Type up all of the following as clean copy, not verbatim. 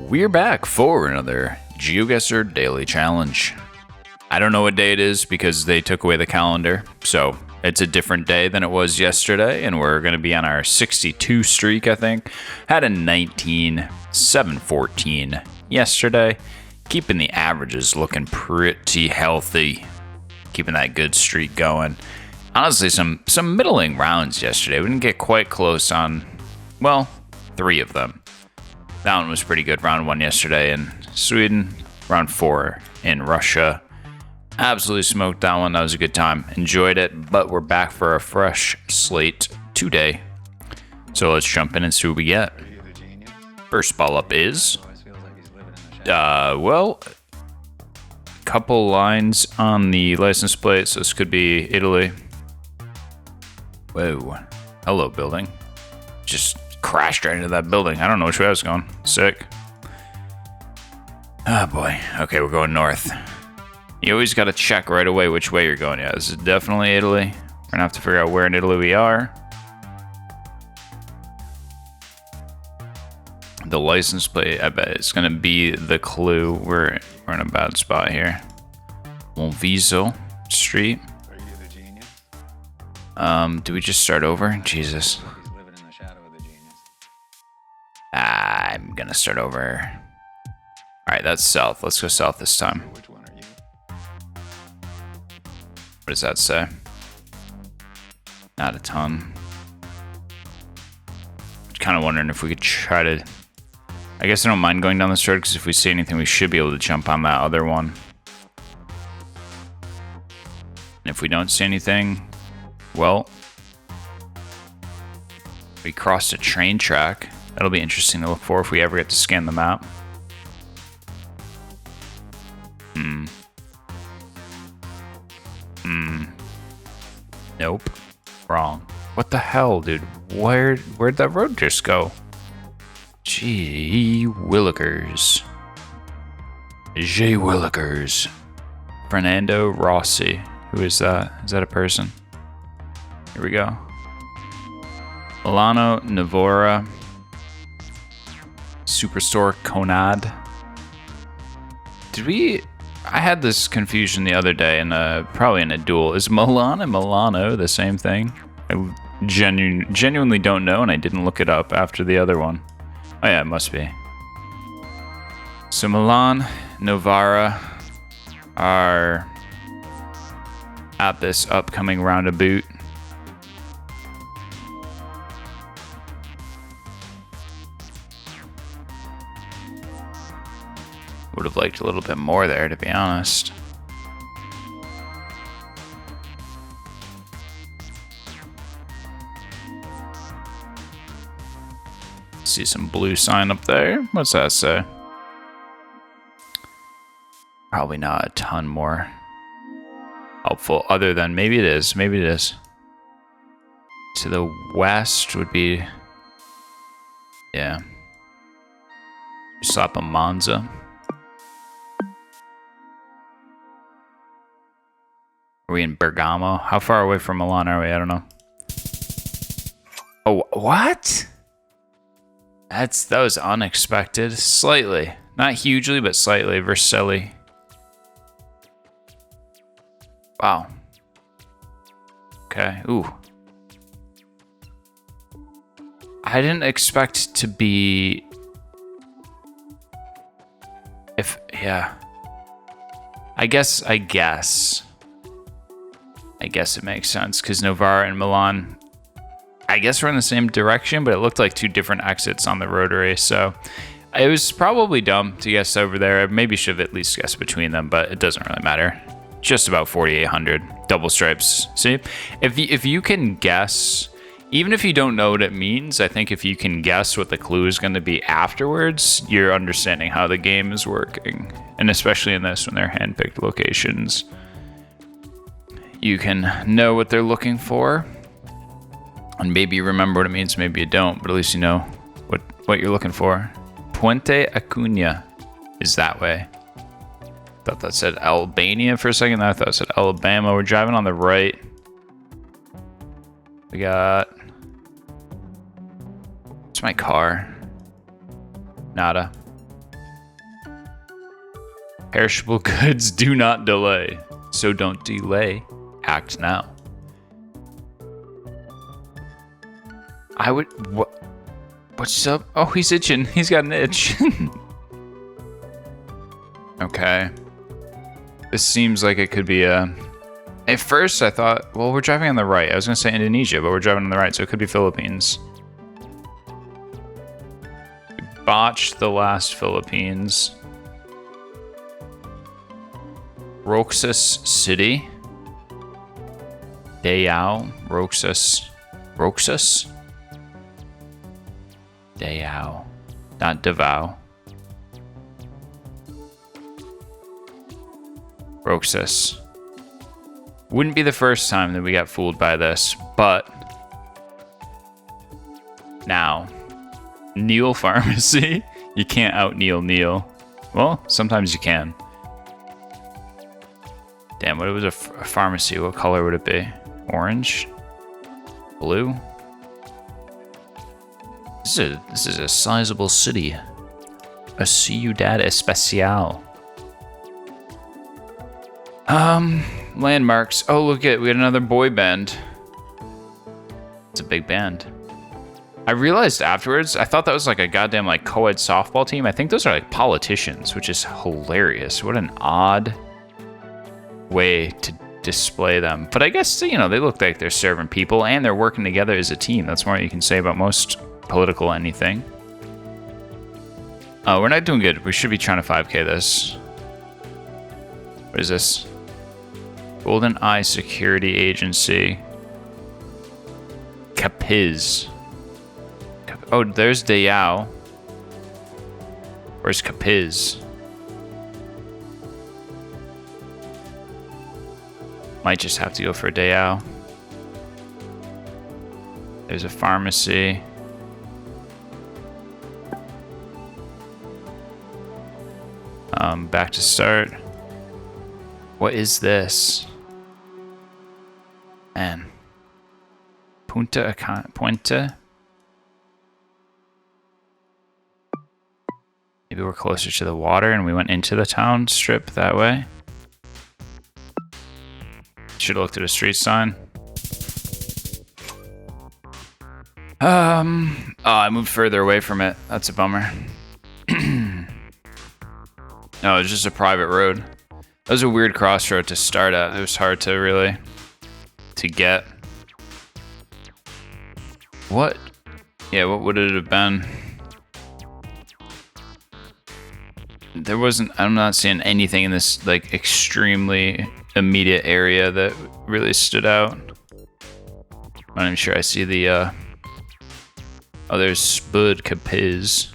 We're back for another Geoguessr Daily Challenge. I don't know what day it is because they took away the calendar, so it's a different day than it was yesterday, and we're going to be on our 62 streak, I think. Had a 19, 714 yesterday, keeping the averages looking pretty healthy, keeping that good streak going. Honestly, some middling rounds yesterday. We didn't get quite close on, well, 3 of them. That one was pretty good. Round 1 yesterday in Sweden. Round 4 in Russia. Absolutely smoked that one. That was a good time. Enjoyed it. But we're back for a fresh slate today. So let's jump in and see what we get. First ball up is... well... couple lines on the license plate. So this could be Italy. Whoa. Hello, building. Just... crashed right into that building. I don't know which way I was going. Sick. Oh boy. Okay, we're going north. You always got to check right away which way you're going. Yeah, this is definitely Italy. We're gonna have to figure out where in Italy we are. The license plate, I bet it's gonna be the clue. We're in a bad spot here. Monviso Street. Are you the genius? Do we just start over? Jesus. I'm gonna start over. Alright, that's south. Let's go south this time. Which one are you? What does that say? Not a ton. Kind of wondering if we could try to... I guess I don't mind going down this road, because if we see anything, we should be able to jump on that other one. And if we don't see anything, well... we crossed a train track. That'll be interesting to look for if we ever get to scan the map. Nope. Wrong. What the hell, dude? Where'd that road just go? Gee willikers. Gee willikers. Fernando Rossi. Who is that? Is that a person? Here we go. Milano Navora. Superstore Conad. Did we... I had this confusion the other day, probably in a duel. Is Milan and Milano the same thing? I genuinely don't know, and I didn't look it up after the other one. Oh yeah, it must be. So Milan, Novara are at this upcoming roundabout. Would have liked a little bit more there, to be honest. See some blue sign up there. What's that say? Probably not a ton more helpful, other than maybe it is. Maybe it is. To the west would be... yeah. Slap a Monza. Are we in Bergamo? How far away from Milan are we? I don't know. Oh, what? That was unexpected. Slightly. Not hugely, but slightly. Vercelli. Wow. Okay. Ooh. I didn't expect to be... yeah. I guess it makes sense, because Novara and Milan, I guess we're in the same direction, but it looked like 2 different exits on the rotary, so it was probably dumb to guess over there. I maybe should have at least guessed between them, but it doesn't really matter. Just about 4,800. Double stripes. See? If you can guess, even if you don't know what it means, I think if you can guess what the clue is going to be afterwards, you're understanding how the game is working. And especially in this, when they're hand-picked locations. You can know what they're looking for, and maybe you remember what it means, maybe you don't, but at least you know what you're looking for. Puente Acuna is that way. Thought that said Albania for a second. I thought it said Alabama. We're driving on the right. We got... it's my car. Nada. Perishable goods do not delay. So don't delay. Act now. I would... What's up? Oh, he's itching. He's got an itch. Okay. This seems like it could be a... At first, I thought, well, we're driving on the right. I was going to say Indonesia, but we're driving on the right, so it could be Philippines. We botched the last Philippines. Roxas City. Dayao. Roxas. Roxas? Dayao. Not Davao. Roxas. Wouldn't be the first time that we got fooled by this, but now, Neil Pharmacy. You can't out Neil. Well, sometimes you can. Damn, what if it was a pharmacy? What color would it be? Orange? Blue? This is a sizable city. A ciudad especial. Landmarks. Oh, look at, we got another boy band. It's a big band. I realized afterwards, I thought that was like a goddamn like co-ed softball team. I think those are like politicians, which is hilarious. What an odd way to display them. But I guess, you know, they look like they're serving people and they're working together as a team. That's more you can say about most political anything. We're not doing good. We should be trying to 5K this. What is this? Golden Eye Security Agency. Capiz. Oh, there's Dayao. Where's Capiz? Might just have to go for Dayao. There's a pharmacy. Back to start. What is this? Man. Puente? Maybe we're closer to the water and we went into the town strip that way. Should have looked at a street sign. Oh, I moved further away from it. That's a bummer. No, it's just a private road. That was a weird crossroad to start at. It was hard to really get. What? Yeah, what would it have been? There wasn't, I'm not seeing anything in this like extremely immediate area that really stood out. I'm not even sure I see the, oh, there's Spud Capiz.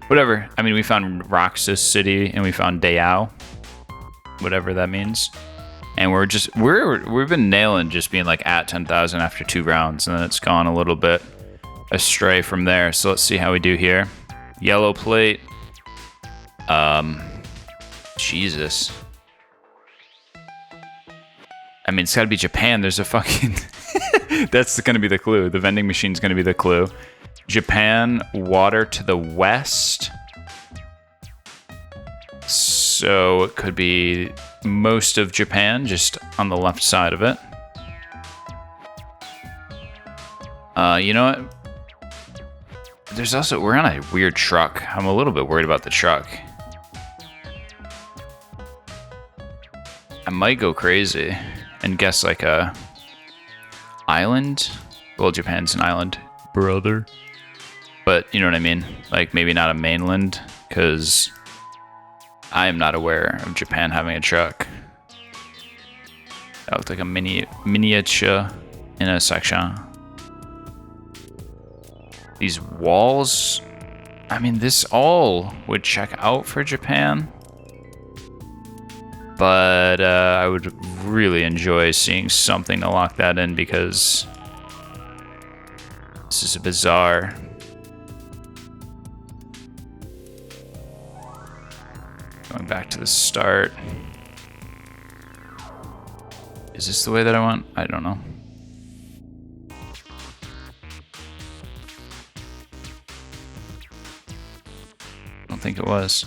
Whatever. I mean, we found Roxas City and we found Dayao. Whatever that means. And we've been nailing just being like at 10,000 after 2 rounds, and then it's gone a little bit astray from there. So let's see how we do here. Yellow plate. Jesus. I mean, it's gotta be Japan. There's a fucking... That's gonna be the clue. The vending machine's gonna be the clue. Japan, water to the west. So it could be most of Japan, just on the left side of it. You know what? There's also, we're on a weird truck. I'm a little bit worried about the truck. I might go crazy and guess like a island. Well, Japan's an island, brother. But you know what I mean? Like maybe not a mainland, because I am not aware of Japan having a truck. That looked like a miniature intersection. These walls, I mean, this all would check out for Japan. But I would really enjoy seeing something to lock that in, because this is a bizarre. Going back to the start. Is this the way that I want? I don't know. I don't think it was.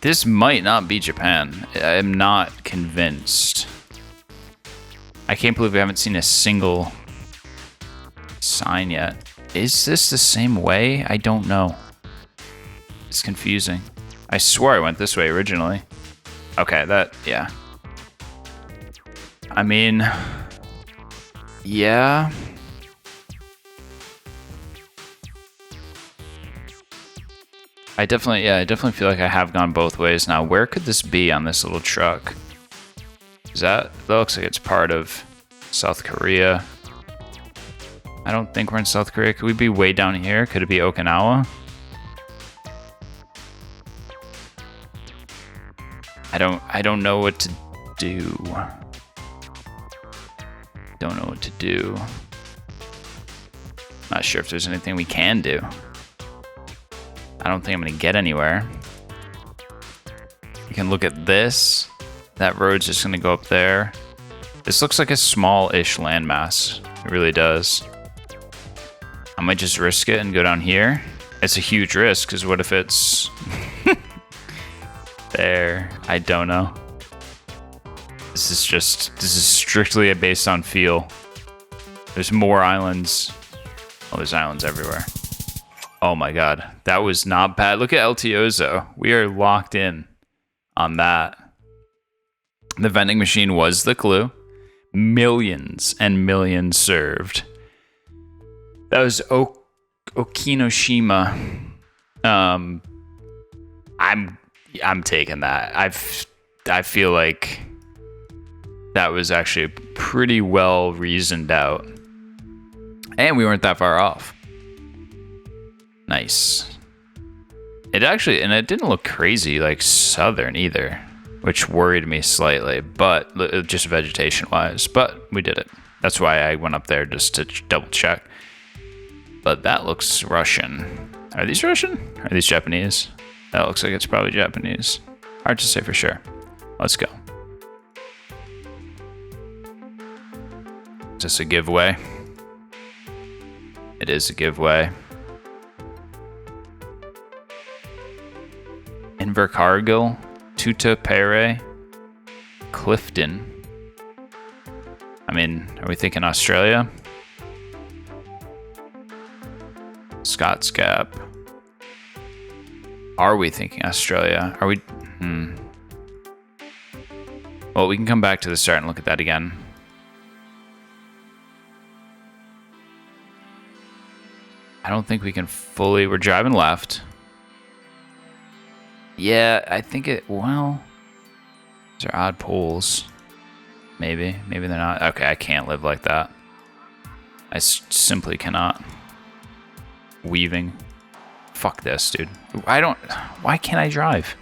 This might not be Japan. I'm not convinced. I can't believe we haven't seen a single sign yet. Is this the same way? I don't know. It's confusing. I swore I went this way originally. Okay, yeah. I mean, yeah. I definitely feel like I have gone both ways now. Where could this be on this little truck? That looks like it's part of South Korea. I don't think we're in South Korea. Could we be way down here? Could it be Okinawa? I don't know what to do. Don't know what to do. Not sure if there's anything we can do. I don't think I'm gonna get anywhere. You can look at this. That road's just gonna go up there. This looks like a small-ish landmass. It really does. I might just risk it and go down here. It's a huge risk, because what if it's... there? I don't know. This is strictly based on feel. There's more islands. Oh, there's islands everywhere. Oh my god. That was not bad. Look at LTOs, though. We are locked in on that. The vending machine was the clue. Millions and millions served. That was Okinoshima. I'm taking that. I feel like that was actually pretty well reasoned out. And we weren't that far off. Nice. It didn't look crazy like southern either, which worried me slightly, but just vegetation wise, but we did it. That's why I went up there, just to double check. But that looks Russian. Are these Russian? Are these Japanese? That looks like it's probably Japanese. Hard to say for sure. Let's go. Is this a giveaway? It is a giveaway. Invercargill, Tutapere, Clifton. I mean, are we thinking Australia? Scott's Gap. Are we thinking Australia? Are we? Well, we can come back to the start and look at that again. I don't think we can fully... We're driving left. Yeah, I think well... These are odd poles. Maybe they're not. Okay, I can't live like that. I simply cannot. Weaving. Fuck this, dude. Why can't I drive?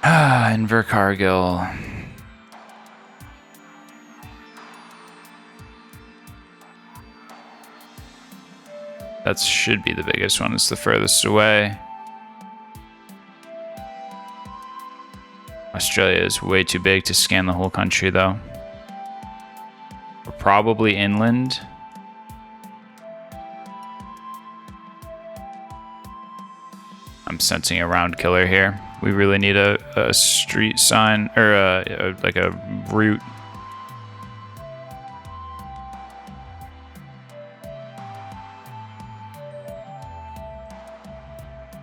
Invercargill. That should be the biggest one. It's the furthest away. Australia is way too big to scan the whole country, though. We're probably inland. I'm sensing a round killer here. We really need a street sign, or like a route.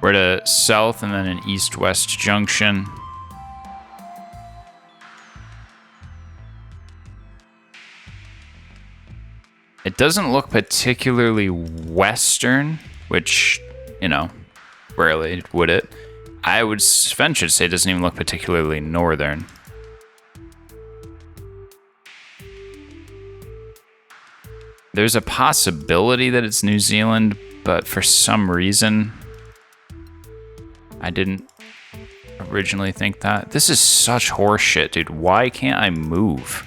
We're at a south and then an east-west junction. It doesn't look particularly western, which, you know, rarely would it. I would venture to say it doesn't even look particularly northern. There's a possibility that it's New Zealand, but for some reason, I didn't originally think that. This is such horseshit, dude. Why can't I move?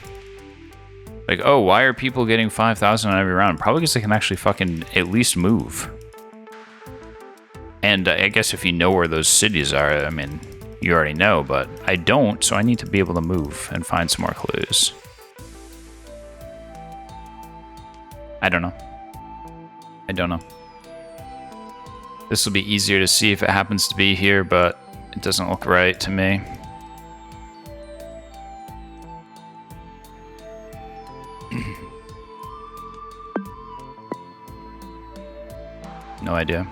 Like, oh, why are people getting 5,000 on every round? Probably because they can actually fucking at least move. And I guess if you know where those cities are, I mean, you already know, but I don't, so I need to be able to move and find some more clues. I don't know. This will be easier to see if it happens to be here, but it doesn't look right to me. No idea.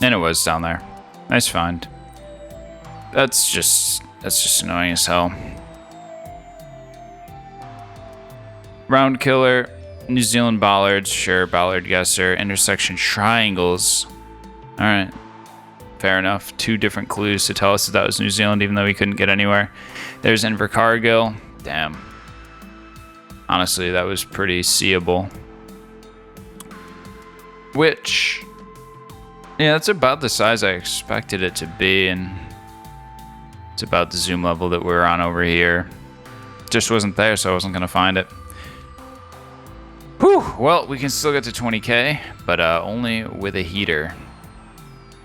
And it was down there. Nice find. That's just annoying as hell. Round killer, New Zealand bollards, sure, ballard guesser, intersection triangles. All right, fair enough. 2 different clues to tell us that was New Zealand, even though we couldn't get anywhere. There's Invercargill. Damn. Honestly, that was pretty seeable. Which, yeah, that's about the size I expected it to be, and it's about the zoom level that we're on over here. Just wasn't there, so I wasn't gonna find it. Whew, well, we can still get to 20k, but only with a heater.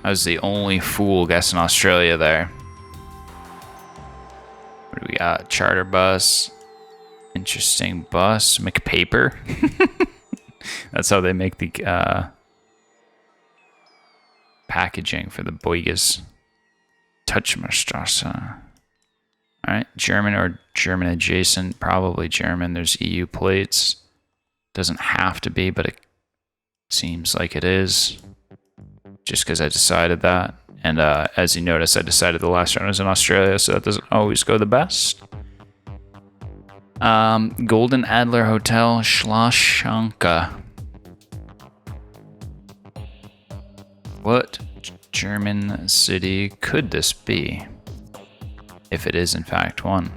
I was the only fool guessing Australia there. What do we got? Charter bus. Interesting bus. McPaper. That's how they make the packaging for the Boigas. Touchmerstrasse. Alright, German or German adjacent. Probably German. There's EU plates. Doesn't have to be, but it seems like it is. Just because I decided that. And as you notice, I decided the last round was in Australia, so that doesn't always go the best. Golden Adler Hotel, Schlossschanke. What German city could this be? If it is in fact one.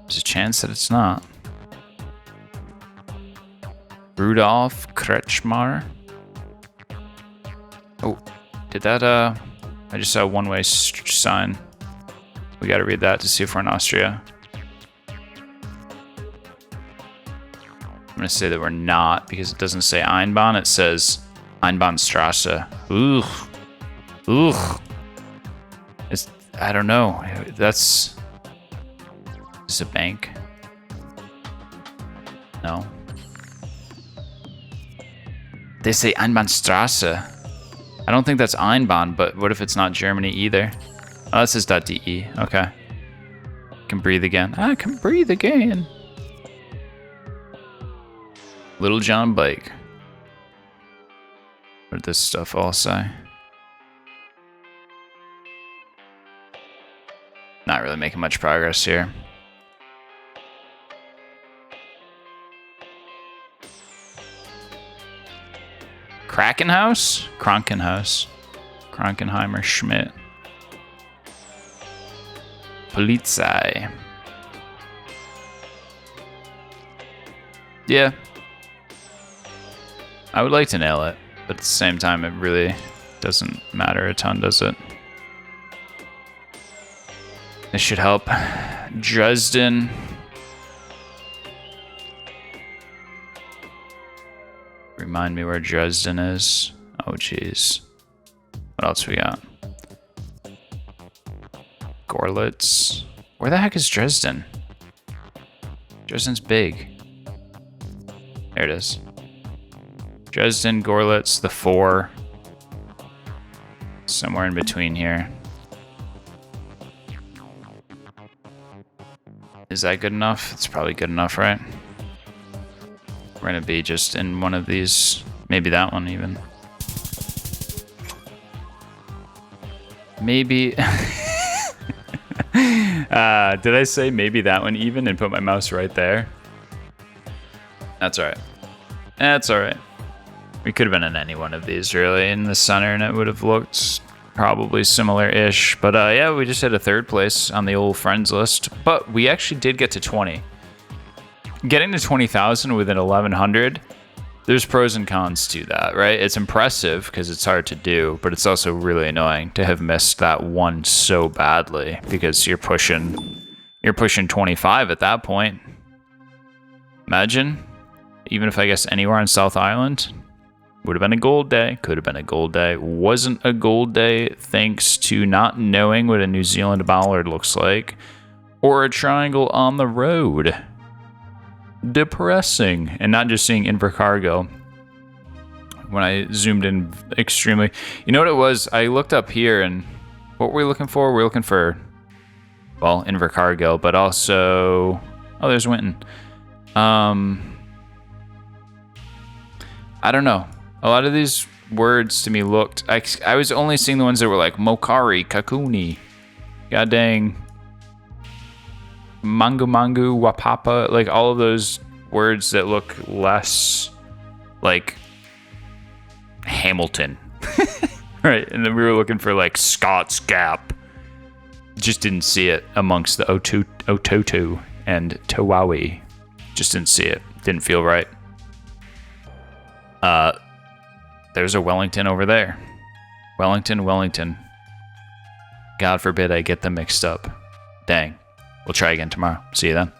There's a chance that it's not. Rudolf Kretschmar. Oh, did that, I just saw a one-way sign. We gotta read that to see if we're in Austria. I'm gonna say that we're not, because it doesn't say Einbahn, it says Einbahnstrasse. Ugh. Ugh. I don't know. Is this a bank? No. They say Einbahnstrasse. I don't think that's Einbahn, but what if it's not Germany either? Oh, this is .de. Okay. Can breathe again. I can breathe again. Little John Bike. What did this stuff all say? Not really making much progress here. Krakenhaus? Krankenhaus. Krankenheimer Schmidt. Polizei. Yeah. I would like to nail it, but at the same time, it really doesn't matter a ton, does it? This should help. Dresden. Remind me where Dresden is. Oh, jeez. What else we got? Gorlitz. Where the heck is Dresden? Dresden's big. There it is. Dresden, Gorlitz, the 4. Somewhere in between here. Is that good enough? It's probably good enough, right? We're gonna be just in one of these. Maybe that one even. Maybe. Did I say maybe that one even and put my mouse right there? That's alright. That's alright. We could have been in any one of these really in the center and it would have looked probably similar-ish. But yeah, we just hit a 3rd place on the old friends list. But we actually did get to 20. Getting to 20,000 within 1,100, there's pros and cons to that, right? It's impressive because it's hard to do, but it's also really annoying to have missed that one so badly because you're pushing 25 at that point. Imagine, even if I guess anywhere on South Island, would have been a gold day, could have been a gold day, wasn't a gold day thanks to not knowing what a New Zealand bollard looks like, or a triangle on the road. Depressing. And not just seeing Invercargill. When I zoomed in extremely. You know what it was? I looked up here and what were we looking for? We're looking for, well, Invercargill, but also, oh, there's Winton. I don't know. A lot of these words to me looked, I was only seeing the ones that were like Mokari, Kakuni, god dang, Mangu Mangu, Wapapa, like all of those words that look less like Hamilton. Right, and then we were looking for like Scott's Gap. Just didn't see it amongst the Ototo and Tawawi. Just didn't see it. Didn't feel right. There's a Wellington over there. Wellington. God forbid I get them mixed up. Dang. We'll try again tomorrow. See you then.